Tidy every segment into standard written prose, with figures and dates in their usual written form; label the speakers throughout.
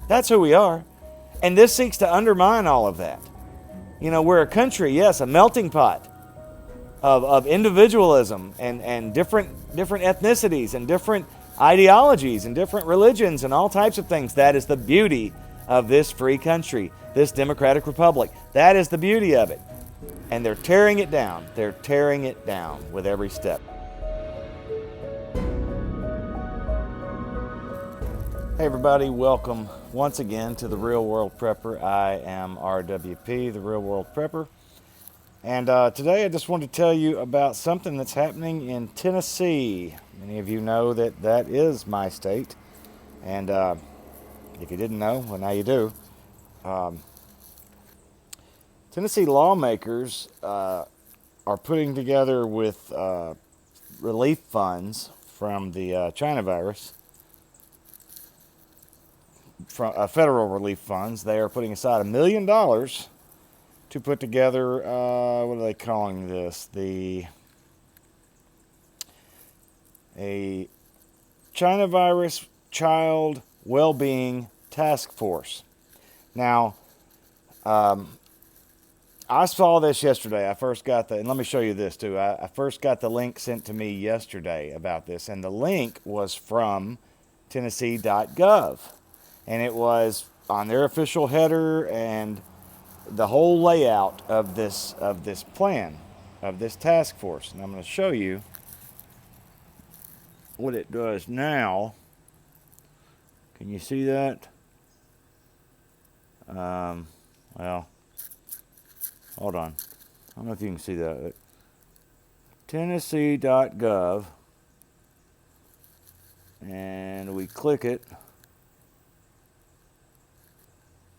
Speaker 1: That's who we are. And this seeks to undermine all of that. We're a country, yes, a melting pot of individualism and different ethnicities and different ideologies and different religions and all types of things. That is the beauty of this free country, this democratic republic. That is the beauty of it. And they're tearing it down. They're tearing it down with every step. Hey everybody, welcome once again to the Real World Prepper. I am RWP, the Real World Prepper. And today I just wanted to tell you about something that's happening in Tennessee. Many of you know that is my state. And if you didn't know, well now you do. Tennessee lawmakers are putting together with relief funds from the China virus, from federal relief funds. They are putting aside $1 million to put together, what are they calling this? A China virus child well-being task force. Now, I saw this yesterday. I first got and let me show you this too. I first got the link sent to me yesterday about this, and the link was from Tennessee.gov. And it was on their official header and the whole layout of this plan, of this task force. And I'm going to show you what it does now. Can you see that? Well, hold on. I don't know if you can see that. Tennessee.gov. And we click it.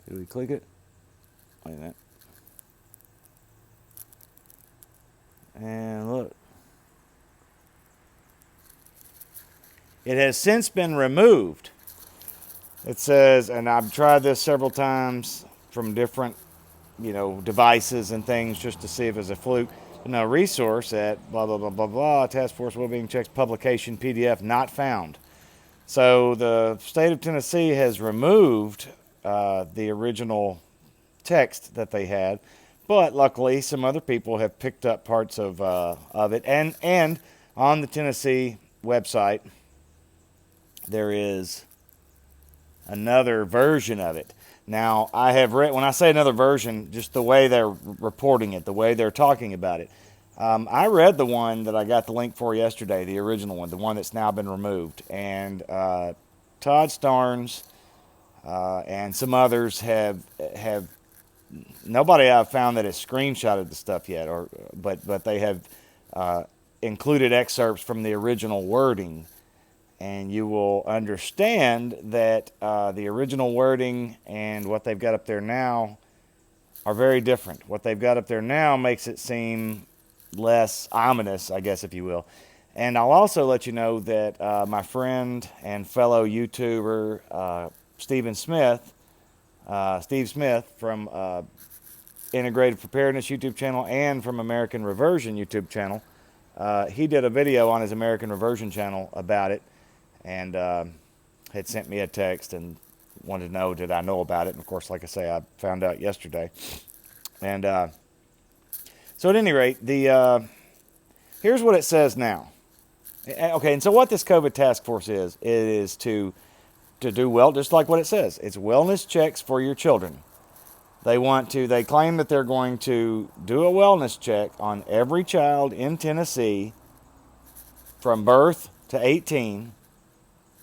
Speaker 1: Did we click it? Wait a minute. And look. It has since been removed. It says, and I've tried this several times from different, devices and things just to see if it's a fluke. No resource at blah, blah, blah, blah, blah. Task Force Wellbeing Checks Publication PDF not found. So the state of Tennessee has removed the original text that they had, but luckily some other people have picked up parts of it, and on the Tennessee website there is another version of it. Now I have read, when I say another version, just the way they're reporting it, the way they're talking about it. I read the one that I got the link for yesterday, the original one, the one that's now been removed, and Todd Starnes and some others have nobody I've found that has screenshotted the stuff yet, but they have included excerpts from the original wording, and you will understand that the original wording and what they've got up there now are very different. What they've got up there now makes it seem less ominous, I guess, if you will. And I'll also let you know that my friend and fellow YouTuber Steve Smith from Integrated Preparedness YouTube channel and from American Reversion YouTube channel, he did a video on his American Reversion channel about it, and had sent me a text and wanted to know, did I know about it? And of course, like I say, I found out yesterday. And so at any rate, here's what it says now. Okay, and so what this COVID task force is, it is to do well, just like what it says. It's wellness checks for your children. They claim that they're going to do a wellness check on every child in Tennessee from birth to 18,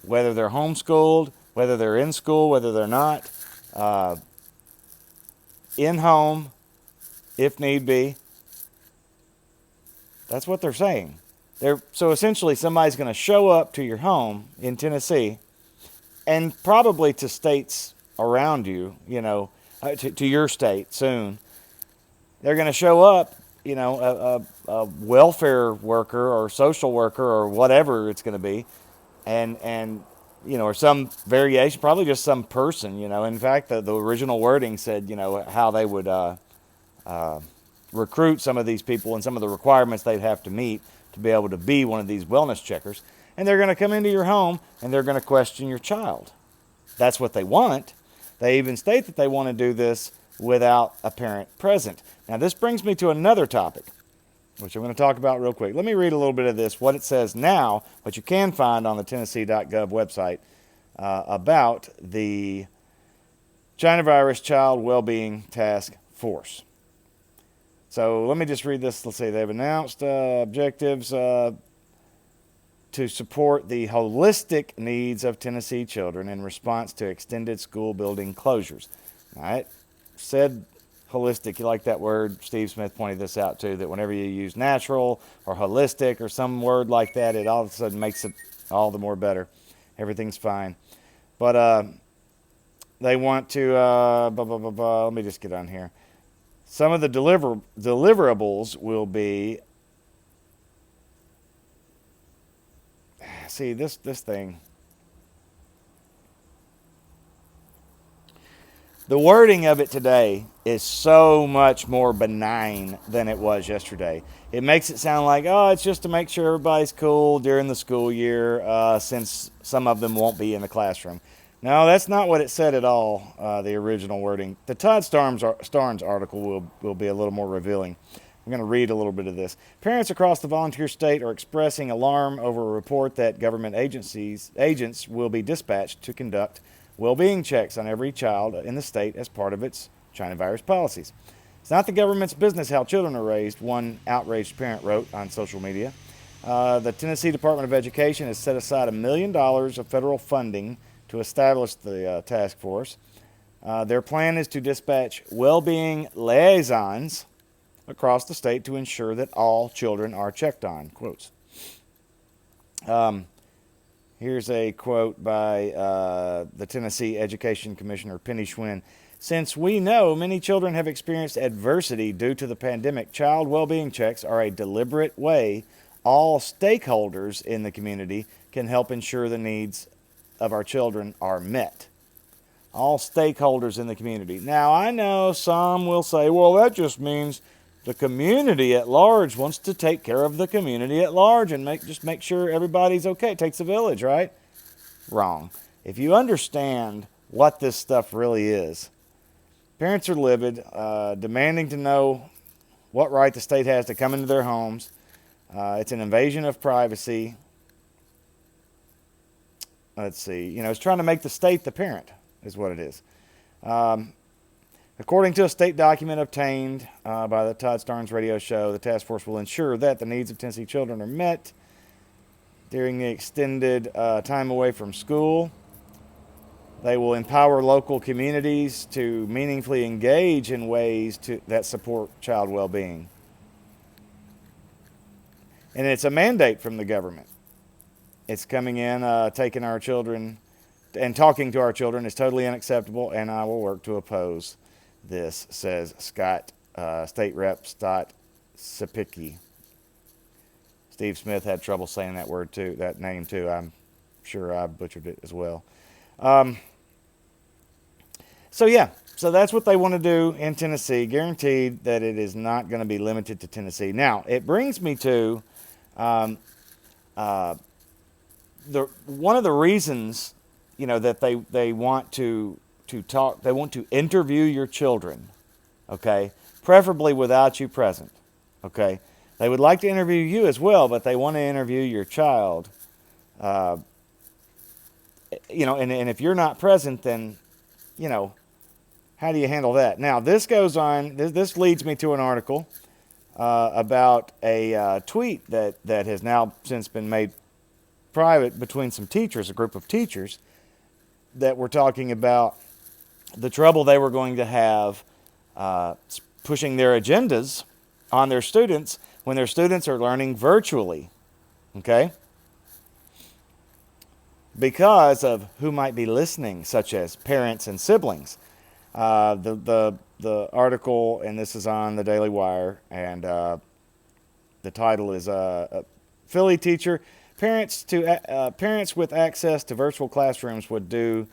Speaker 1: whether they're homeschooled, whether they're in school, whether they're not, in home, if need be. That's what they're saying. So essentially somebody's going to show up to your home in Tennessee, and probably to states around you, to your state soon. They're going to show up, a welfare worker or social worker or whatever it's going to be, and or some variation, probably just some person, In fact, the original wording said, how they would recruit some of these people and some of the requirements they'd have to meet to be able to be one of these wellness checkers. And they're going to come into your home and they're going to question your child. That's what they want. They even state that they want to do this without a parent present. Now, this brings me to another topic, which I'm going to talk about real quick. Let me read a little bit of this, what it says now, what you can find on the Tennessee.gov website about the China Virus Child Wellbeing Task Force. So let me just read this. Let's see. They've announced objectives to support the holistic needs of Tennessee children in response to extended school building closures. All right. Said holistic. You like that word? Steve Smith pointed this out too, that whenever you use natural or holistic or some word like that, it all of a sudden makes it all the more better. Everything's fine. But they want to, let me just get on here. Some of the deliverables will be, see this thing. The wording of it today is so much more benign than it was yesterday. It makes it sound like, oh, it's just to make sure everybody's cool during the school year, since some of them won't be in the classroom. No, that's not what it said at all, the original wording. The Todd Starnes article will be a little more revealing. I'm going to read a little bit of this. Parents across the volunteer state are expressing alarm over a report that government agents will be dispatched to conduct well-being checks on every child in the state as part of its China virus policies. It's not the government's business how children are raised, one outraged parent wrote on social media. The Tennessee Department of Education has set aside $1 million of federal funding to establish the task force. Their plan is to dispatch well-being liaisons across the state to ensure that all children are checked on. Quotes. Here's a quote by the Tennessee Education Commissioner, Penny Schwinn. Since we know many children have experienced adversity due to the pandemic, child well-being checks are a deliberate way all stakeholders in the community can help ensure the needs of our children are met. All stakeholders in the community. Now, I know some will say, well, that just means the community at large wants to take care of the community at large and just make sure everybody's okay. It takes a village, right? Wrong. If you understand what this stuff really is, parents are livid, demanding to know what right the state has to come into their homes. It's an invasion of privacy. Let's see. It's trying to make the state the parent, is what it is. According to a state document obtained by the Todd Starnes radio show, the task force will ensure that the needs of Tennessee children are met during the extended time away from school. They will empower local communities to meaningfully engage in ways that support child well-being. And it's a mandate from the government. It's coming in, taking our children and talking to our children is totally unacceptable, and I will work to oppose this, says State Rep Scott Cepicky. Steve Smith had trouble saying that word too, that name too. I'm sure I butchered it as well. So that's what they want to do in Tennessee. Guaranteed that it is not going to be limited to Tennessee. Now, it brings me to one of the reasons, that they want to talk. They want to interview your children, okay, preferably without you present, okay. They would like to interview you as well, but they want to interview your child. And if you're not present, then, how do you handle that? Now, this goes on. This leads me to an article about a tweet that has now since been made private between some teachers, a group of teachers, that were talking about the trouble they were going to have pushing their agendas on their students when their students are learning virtually, okay? Because of who might be listening, such as parents and siblings. The article, and this is on the Daily Wire, and the title is Philly teacher, parents with access to virtual classrooms would do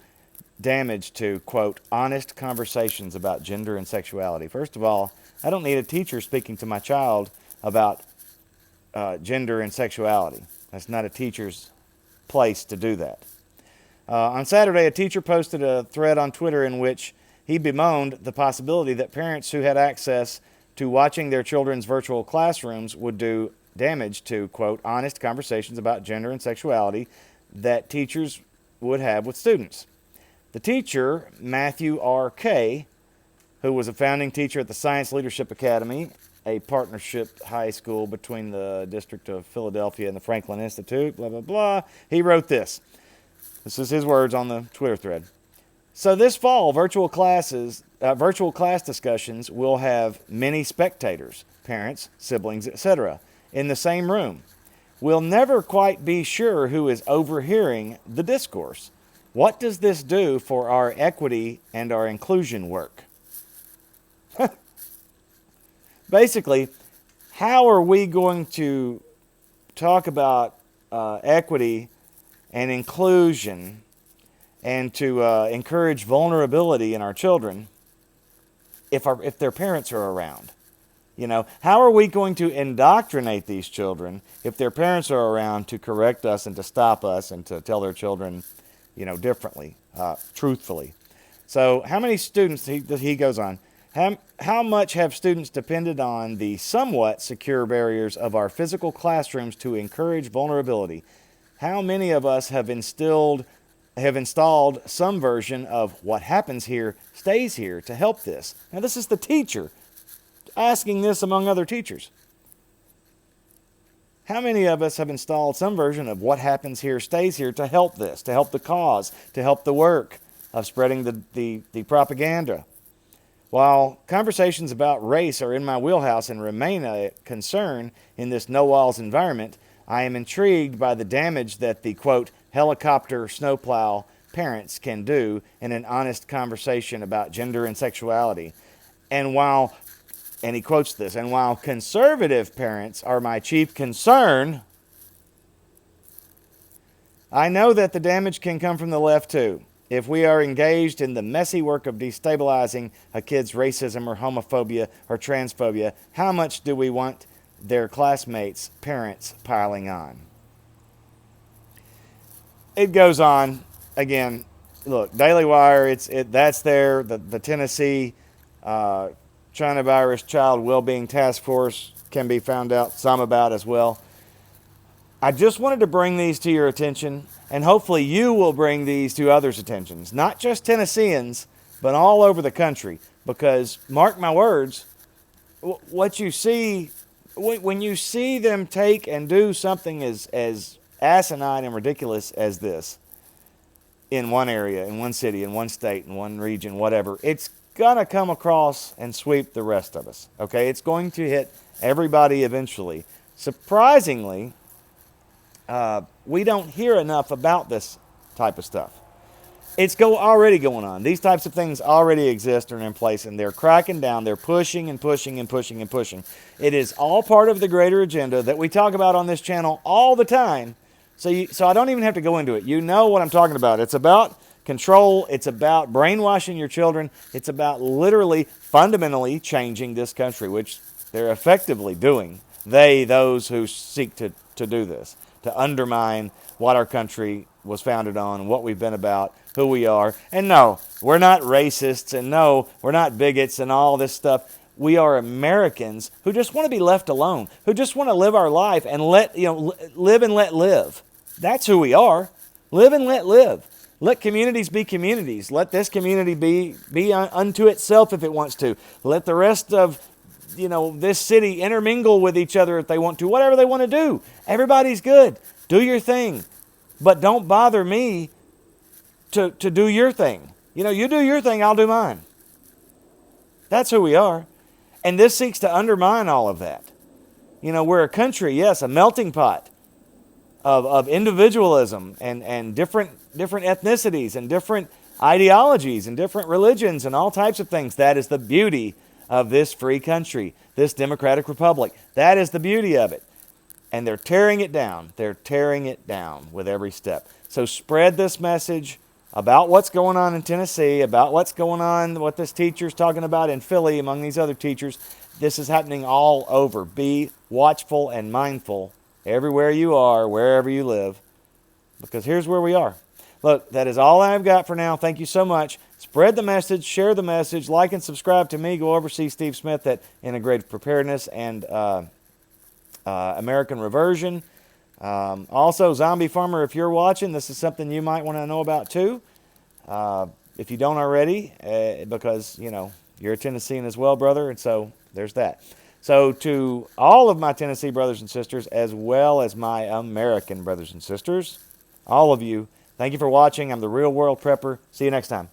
Speaker 1: damage to, quote, honest conversations about gender and sexuality. First of all, I don't need a teacher speaking to my child about gender and sexuality. That's not a teacher's place to do that. On Saturday, a teacher posted a thread on Twitter in which he bemoaned the possibility that parents who had access to watching their children's virtual classrooms would do damage to, quote, honest conversations about gender and sexuality that teachers would have with students. The teacher, Matthew R. Kay, who was a founding teacher at the Science Leadership Academy, a partnership high school between the District of Philadelphia and the Franklin Institute, blah, blah, blah. He wrote this. This is his words on the Twitter thread. So this fall, virtual class discussions will have many spectators, parents, siblings, etc., in the same room. We'll never quite be sure who is overhearing the discourse. What does this do for our equity and our inclusion work? Basically, how are we going to talk about equity and inclusion and to encourage vulnerability in our children if their parents are around? You know, how are we going to indoctrinate these children if their parents are around to correct us and to stop us and to tell their children, you know, differently, truthfully? So how many students, he goes on, how much have students depended on the somewhat secure barriers of our physical classrooms to encourage vulnerability? How many of us have installed some version of what happens here stays here to help this? Now, this is the teacher asking this among other teachers. How many of us have installed some version of what happens here stays here to help this, to help the cause, to help the work of spreading the propaganda? While conversations about race are in my wheelhouse and remain a concern in this no-walls environment, I am intrigued by the damage that the, quote, helicopter snowplow parents can do in an honest conversation about gender and sexuality. And he quotes this, and while conservative parents are my chief concern, I know that the damage can come from the left too. If we are engaged in the messy work of destabilizing a kid's racism or homophobia or transphobia, how much do we want their classmates' parents piling on? It goes on. Again, look, Daily Wire, that's there. The Tennessee China Virus Child Wellbeing Task Force can be found out some about as well. I just wanted to bring these to your attention, and hopefully you will bring these to others' attentions, not just Tennesseans, but all over the country. Because, mark my words, what you see, when you see them take and do something as asinine and ridiculous as this in one area, in one city, in one state, in one region, whatever, it's going to come across and sweep the rest of us. Okay? It's going to hit everybody eventually. Surprisingly, we don't hear enough about this type of stuff. It's already going on. These types of things already exist and are in place, and they're cracking down. They're pushing and pushing and pushing and pushing. It is all part of the greater agenda that we talk about on this channel all the time. So I don't even have to go into it. You know what I'm talking about. It's about control. It's about brainwashing your children. It's about literally, fundamentally changing this country, which they're effectively doing. Those who seek to do this, to undermine what our country was founded on, what we've been about, who we are. And no, we're not racists, and no, we're not bigots and all this stuff. We are Americans who just want to be left alone, who just want to live our life and live and let live. That's who we are. Live and let live. Let communities be communities. Let this community be unto itself if it wants to. Let the rest of this city intermingle with each other if they want to, whatever they want to do. Everybody's good. Do your thing. But don't bother me to do your thing. You do your thing, I'll do mine. That's who we are. And this seeks to undermine all of that. We're a country, yes, a melting pot of individualism and different ethnicities and different ideologies and different religions and all types of things. That is the beauty of this free country, this democratic republic. That is the beauty of it. And they're tearing it down. They're tearing it down with every step. So spread this message about what's going on in Tennessee, about what's going on, what this teacher's talking about in Philly among these other teachers. This is happening all over. Be watchful and mindful everywhere you are, wherever you live, because here's where we are. Look, that is all I've got for now. Thank you so much. Spread the message, share the message, like and subscribe to me. Go over see Steve Smith at Integrative Preparedness and American Reversion. Also, Zombie Farmer, if you're watching, this is something you might want to know about too. If you don't already, because, you know, you're a Tennessean as well, brother, and so there's that. So to all of my Tennessee brothers and sisters, as well as my American brothers and sisters, all of you, thank you for watching. I'm the Real World Prepper. See you next time.